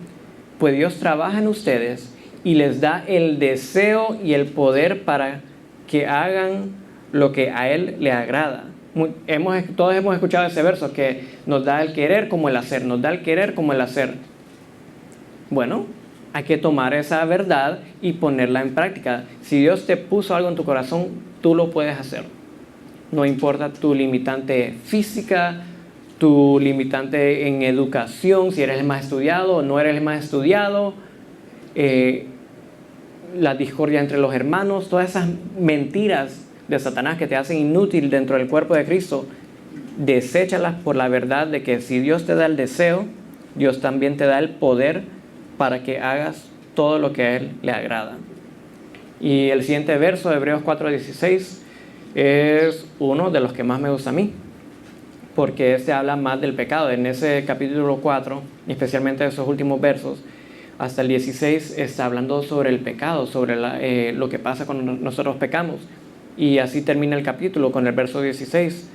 S1: pues Dios trabaja en ustedes y les da el deseo y el poder para que hagan lo que a Él le agrada. Todos hemos escuchado ese verso que nos da el querer como el hacer, nos da el querer como el hacer. Bueno, hay que tomar esa verdad y ponerla en práctica. Si Dios te puso algo en tu corazón, tú lo puedes hacer. No importa tu limitante física, tu limitante en educación, si eres el más estudiado o no eres el más estudiado, la discordia entre los hermanos, todas esas mentiras de Satanás que te hacen inútil dentro del cuerpo de Cristo, deséchalas por la verdad de que si Dios te da el deseo, Dios también te da el poder para que hagas todo lo que a Él le agrada. Y el siguiente verso, Hebreos 4:16, es uno de los que más me gusta a mí, porque este habla más del pecado. En ese capítulo 4, especialmente esos últimos versos, hasta el 16, está hablando sobre el pecado, sobre lo que pasa cuando nosotros pecamos. Y así termina el capítulo con el verso 16.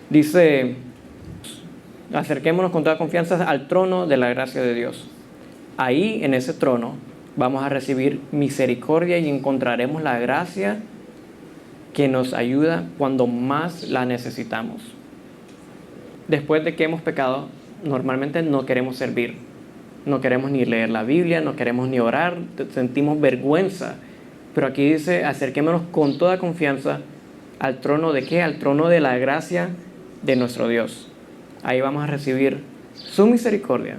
S1: Dice: acerquémonos con toda confianza al trono de la gracia de Dios. Ahí, en ese trono, vamos a recibir misericordia y encontraremos la gracia que nos ayuda cuando más la necesitamos. Después de que hemos pecado, normalmente no queremos servir. No queremos ni leer la Biblia, no queremos ni orar, sentimos vergüenza. Pero aquí dice: acerquémonos con toda confianza al trono ¿de qué? Al trono de la gracia de nuestro Dios. Ahí vamos a recibir su misericordia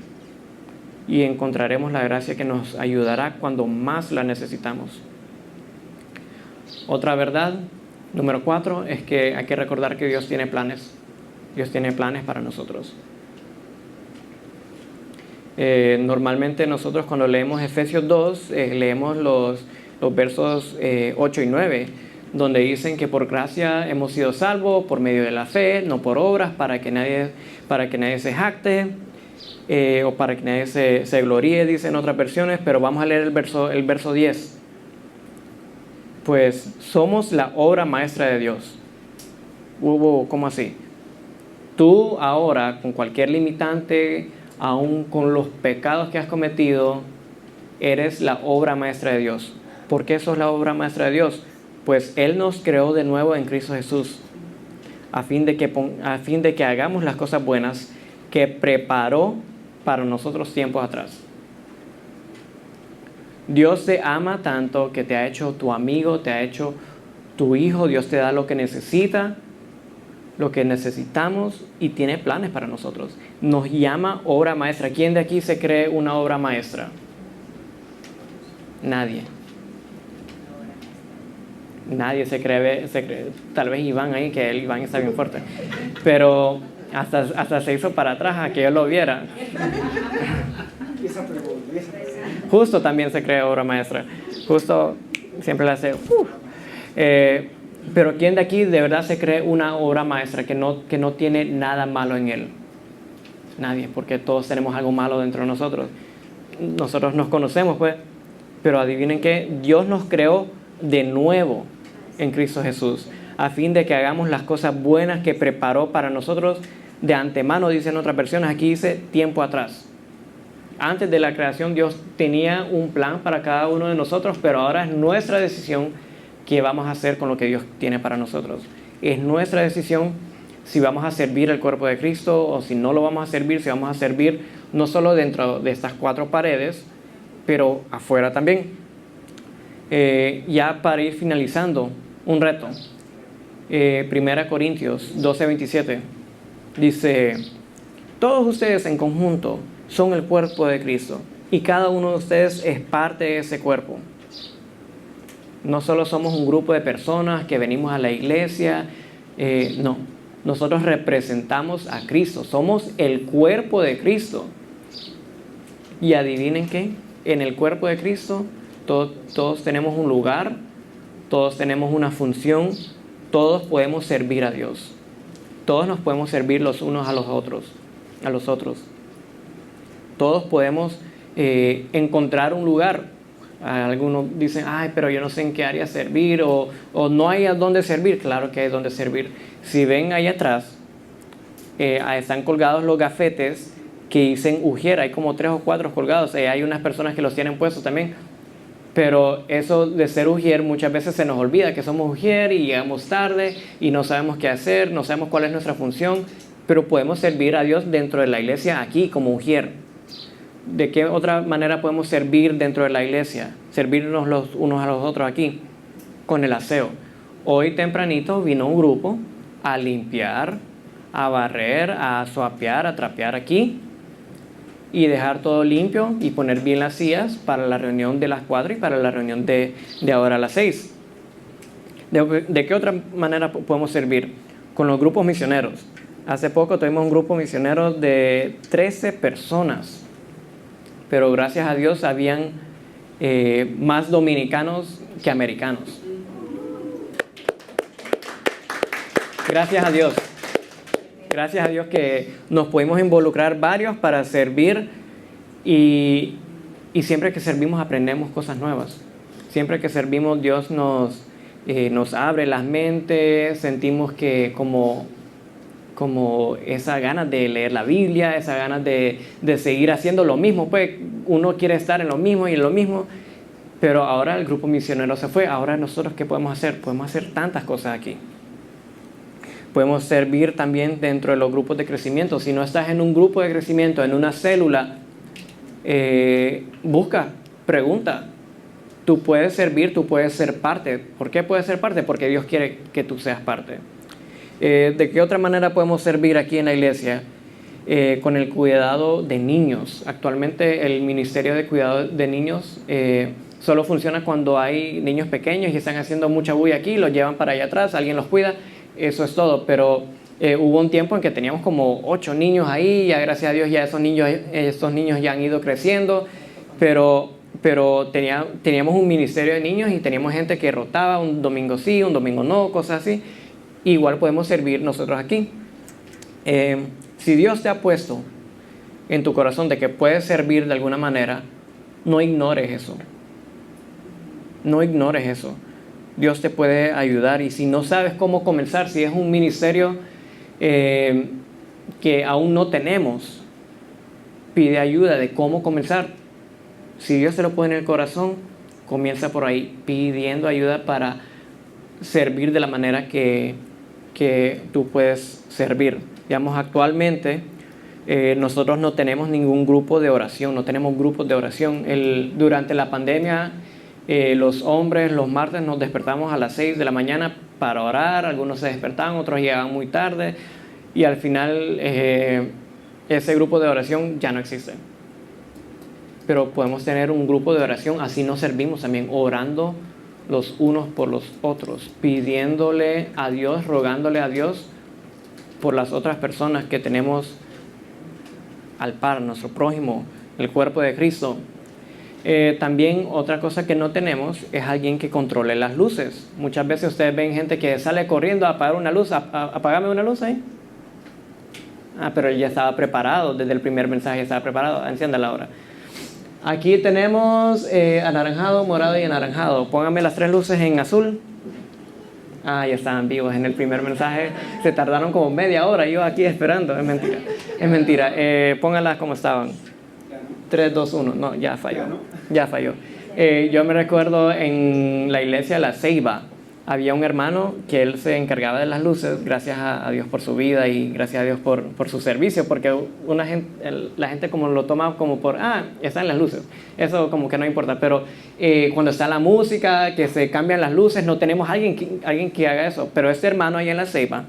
S1: y encontraremos la gracia que nos ayudará cuando más la necesitamos. Otra verdad, número 4, es que hay que recordar que Dios tiene planes. Dios tiene planes para nosotros. Normalmente nosotros cuando leemos Efesios 2, leemos los versos 8 y 9, donde dicen que por gracia hemos sido salvos por medio de la fe, no por obras, para que nadie se jacte, o para que nadie se gloríe, dicen otras versiones. Pero vamos a leer el verso 10. Pues somos la obra maestra de Dios. ¿Cómo así? Tú ahora, con cualquier limitante, aún con los pecados que has cometido, eres la obra maestra de Dios. ¿Por qué sos la obra maestra de Dios? Pues Él nos creó de nuevo en Cristo Jesús, a fin de que hagamos las cosas buenas que preparó para nosotros tiempos atrás. Dios te ama tanto que te ha hecho tu amigo, te ha hecho tu hijo. Dios te da lo que necesita, lo que necesitamos, y tiene planes para nosotros. Nos llama obra maestra. ¿Quién de aquí se cree una obra maestra? Nadie se cree, tal vez Iván ahí, que Iván está bien fuerte, pero hasta se hizo para atrás a que yo lo viera. Justo también se cree obra maestra. Justo siempre le hace pero ¿quién de aquí de verdad se cree una obra maestra que no tiene nada malo en él? Nadie, porque todos tenemos algo malo dentro de nosotros. nosotros nos conocemos, pues, pero adivinen qué, Dios nos creó de nuevo en Cristo Jesús, a fin de que hagamos las cosas buenas que preparó para nosotros de antemano, dicen otras versiones. Aquí dice tiempo atrás. Antes de la creación Dios tenía un plan para cada uno de nosotros, pero ahora es nuestra decisión qué vamos a hacer con lo que Dios tiene para nosotros. Es nuestra decisión si vamos a servir el cuerpo de Cristo o si no lo vamos a servir, si vamos a servir no solo dentro de estas 4 paredes, pero afuera también. Ya para ir finalizando, un reto. 1 Corintios 12:27 dice: todos ustedes en conjunto son el cuerpo de Cristo y cada uno de ustedes es parte de ese cuerpo. No solo somos un grupo de personas que venimos a la iglesia, no, nosotros representamos a Cristo, somos el cuerpo de Cristo. Y adivinen qué, en el cuerpo de Cristo todos tenemos un lugar, todos tenemos una función, todos podemos servir a Dios, todos nos podemos servir los unos a los otros. Todos podemos encontrar un lugar. Algunos dicen, ay, pero yo no sé en qué área servir, o no hay a dónde servir. Claro que hay dónde servir. Si ven ahí atrás, están colgados los gafetes que dicen Ujier. Hay como 3 o 4 colgados. Hay unas personas que los tienen puestos también. Pero eso de ser Ujier, muchas veces se nos olvida que somos Ujier y llegamos tarde y no sabemos qué hacer, no sabemos cuál es nuestra función, pero podemos servir a Dios dentro de la iglesia aquí como Ujier. ¿De qué otra manera podemos servir dentro de la iglesia? Servirnos los unos a los otros aquí, con el aseo. Hoy tempranito vino un grupo a limpiar, a barrer, a suapear, a trapear aquí y dejar todo limpio y poner bien las sillas para la reunión de las 4 y para la reunión de ahora a las 6. ¿De qué otra manera podemos servir? Con los grupos misioneros. Hace poco tuvimos un grupo misionero de 13 personas, pero gracias a Dios habían más dominicanos que americanos. Gracias a Dios. Gracias a Dios que nos pudimos involucrar varios para servir y siempre que servimos aprendemos cosas nuevas. Siempre que servimos Dios nos abre las mentes, sentimos que como esa ganas de leer la Biblia, esa ganas de seguir haciendo lo mismo. Pues uno quiere estar en lo mismo y en lo mismo, pero ahora el grupo misionero se fue. Ahora nosotros, ¿qué podemos hacer? Podemos hacer tantas cosas aquí. Podemos servir también dentro de los grupos de crecimiento. Si no estás en un grupo de crecimiento, en una célula, busca, pregunta. Tú puedes servir, tú puedes ser parte. ¿Por qué puedes ser parte? Porque Dios quiere que tú seas parte. ¿De qué otra manera podemos servir aquí en la iglesia? Con el cuidado de niños. Actualmente el Ministerio de Cuidado de Niños solo funciona cuando hay niños pequeños y están haciendo mucha bulla aquí, los llevan para allá atrás, alguien los cuida. Eso es todo, pero hubo un tiempo en que teníamos como 8 niños ahí, ya gracias a Dios ya estos niños ya han ido creciendo, pero teníamos un ministerio de niños y teníamos gente que rotaba, un domingo sí, un domingo no, cosas así. Igual podemos servir nosotros aquí. Si Dios te ha puesto en tu corazón de que puedes servir de alguna manera, no ignores eso. No ignores eso. Dios te puede ayudar, y si no sabes cómo comenzar, si es un ministerio que aún no tenemos, pide ayuda de cómo comenzar. Si Dios te lo pone en el corazón, comienza por ahí, pidiendo ayuda para servir de la manera que tú puedes servir. Digamos, actualmente nosotros no tenemos ningún grupo de oración, no tenemos grupos de oración. Durante la pandemia, los hombres los martes nos despertamos a las 6 de la mañana para orar. Algunos se despertaban, otros llegaban muy tarde, y al final ese grupo de oración ya no existe. Pero podemos tener un grupo de oración, así nos servimos también, orando los unos por los otros, pidiéndole a Dios, rogándole a Dios por las otras personas que tenemos al par, nuestro prójimo, el cuerpo de Cristo. También otra cosa que no tenemos es alguien que controle las luces. Muchas veces ustedes ven gente que sale corriendo a apagar una luz. Apágame una luz ahí. Pero él ya estaba preparado, desde el primer mensaje estaba preparado. Enciéndala ahora. Aquí tenemos anaranjado, morado y anaranjado. Pónganme las 3 luces en azul. Ah, ya estaban vivos en el primer mensaje. Se tardaron como media hora yo aquí esperando. Es mentira. Es mentira. Pónganlas como estaban. 3, 2, 1. No, ya falló. Ya falló. Yo me recuerdo en la iglesia La Ceiba. Había un hermano que él se encargaba de las luces. Gracias a Dios por su vida y gracias a Dios por su servicio. Porque la gente como lo toma como por, están las luces. Eso como que no importa. Pero cuando está la música, que se cambian las luces, no tenemos alguien que haga eso. Pero este hermano ahí en La Ceiba,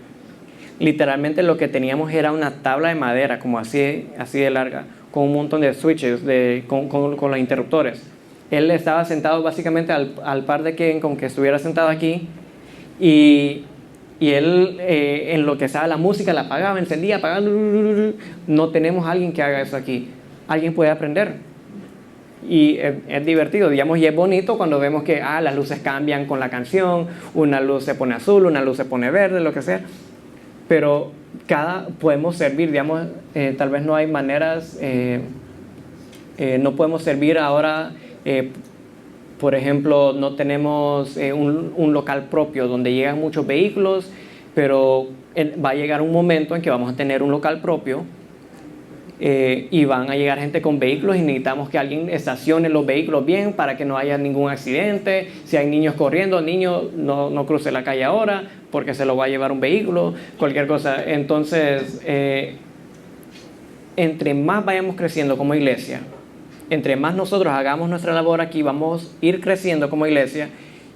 S1: literalmente lo que teníamos era una tabla de madera, como así de larga, con un montón de switches, con los interruptores. Él estaba sentado básicamente al par de quien con que estuviera sentado aquí, y él en lo que estaba la música la apagaba, encendía, apagaba. No tenemos alguien que haga eso aquí. Alguien puede aprender y es divertido, digamos, y es bonito cuando vemos que las luces cambian con la canción, una luz se pone azul, una luz se pone verde, lo que sea. Pero podemos servir, digamos, tal vez no hay maneras, no podemos servir ahora, por ejemplo, no tenemos un local propio donde llegan muchos vehículos, pero va a llegar un momento en que vamos a tener un local propio y van a llegar gente con vehículos y necesitamos que alguien estacione los vehículos bien para que no haya ningún accidente. Si hay niños corriendo, niños, no cruce la calle ahora porque se lo va a llevar un vehículo, cualquier cosa. Entonces, entre más vayamos creciendo como iglesia, entre más nosotros hagamos nuestra labor aquí, vamos a ir creciendo como iglesia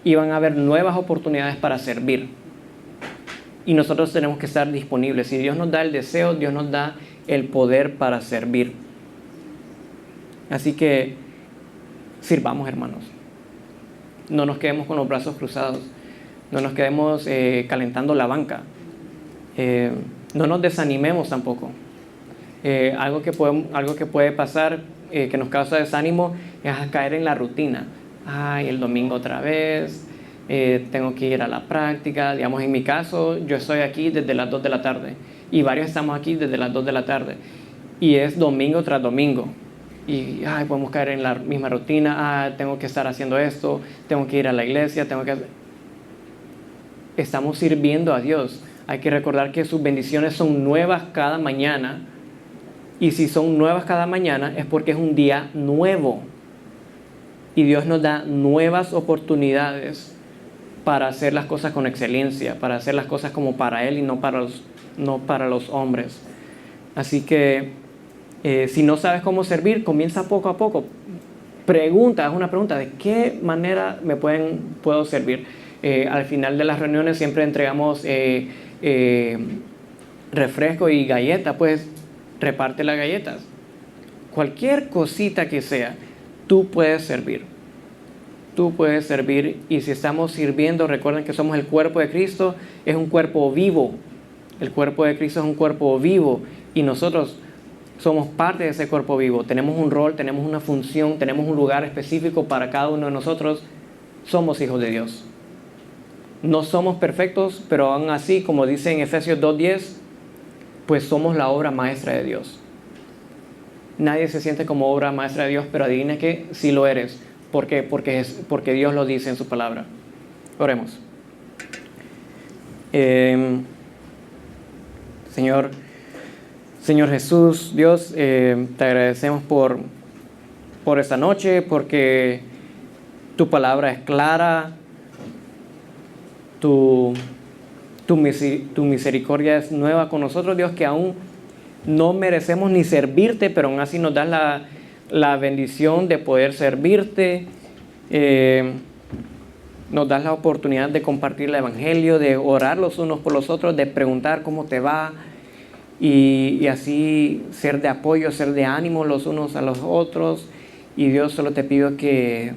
S1: y van a haber nuevas oportunidades para servir. Y nosotros tenemos que estar disponibles. Si Dios nos da el deseo, Dios nos da el poder para servir. Así que sirvamos, hermanos. No nos quedemos con los brazos cruzados. No nos quedemos calentando la banca. No nos desanimemos tampoco. Algo que puede pasar que nos causa desánimo es caer en la rutina. El domingo otra vez. Tengo que ir a la práctica. Digamos, en mi caso, yo estoy aquí desde las 2 de la tarde y varios estamos aquí desde las 2 de la tarde y es domingo tras domingo y podemos caer en la misma rutina. Tengo que estar haciendo esto, tengo que ir a la iglesia, estamos sirviendo a Dios. Hay que recordar que sus bendiciones son nuevas cada mañana, y si son nuevas cada mañana es porque es un día nuevo y Dios nos da nuevas oportunidades para hacer las cosas con excelencia, para hacer las cosas como para Él y no para los hombres. Así que si no sabes cómo servir, comienza poco a poco. Haz una pregunta: ¿de qué manera puedo servir? Al final de las reuniones siempre entregamos refresco y galletas. Pues reparte las galletas. Cualquier cosita que sea, tú puedes servir. Tú puedes servir, y si estamos sirviendo, recuerden que somos el cuerpo de Cristo, es un cuerpo vivo. El cuerpo de Cristo es un cuerpo vivo y nosotros somos parte de ese cuerpo vivo. Tenemos un rol, tenemos una función, tenemos un lugar específico para cada uno de nosotros. Somos hijos de Dios. No somos perfectos, pero aún así, como dice en Efesios 2:10, pues somos la obra maestra de Dios. Nadie se siente como obra maestra de Dios, pero adivina que sí lo eres. ¿Por qué? Porque Dios lo dice en su palabra. Oremos. Señor Jesús, Dios, te agradecemos por esta noche, porque tu palabra es clara, tu misericordia es nueva con nosotros, Dios, que aún no merecemos ni servirte, pero aún así nos das la bendición de poder servirte. Nos das la oportunidad de compartir el evangelio, de orar los unos por los otros, de preguntar cómo te va y así ser de apoyo, ser de ánimo los unos a los otros. Y Dios, solo te pido que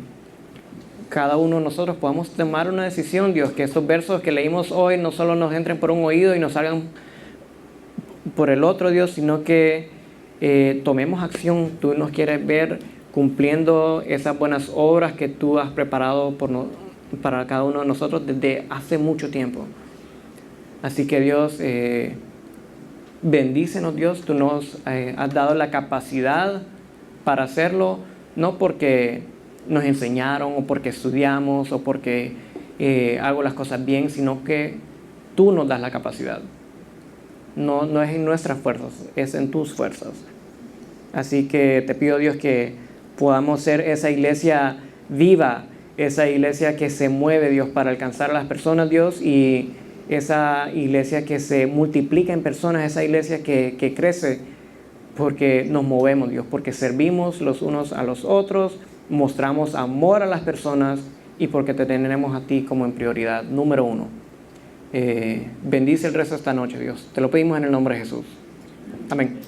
S1: cada uno de nosotros podamos tomar una decisión, Dios, que estos versos que leímos hoy no solo nos entren por un oído y nos salgan por el otro, Dios, sino que tomemos acción. Tú nos quieres ver cumpliendo esas buenas obras que tú has preparado para cada uno de nosotros desde hace mucho tiempo. Así que Dios, bendícenos, Dios. Tú nos has dado la capacidad para hacerlo. no porque nos enseñaron o porque estudiamos o porque hago las cosas bien, sino que tú nos das la capacidad. No es en nuestras fuerzas, es en tus fuerzas. Así que te pido, Dios, que podamos ser esa iglesia viva, esa iglesia que se mueve, Dios, para alcanzar a las personas, Dios, y esa iglesia que se multiplica en personas, esa iglesia que crece porque nos movemos, Dios, porque servimos los unos a los otros, mostramos amor a las personas y porque te tenemos a ti como en prioridad número uno. Bendice el resto de esta noche, Dios. Te lo pedimos en el nombre de Jesús. Amén.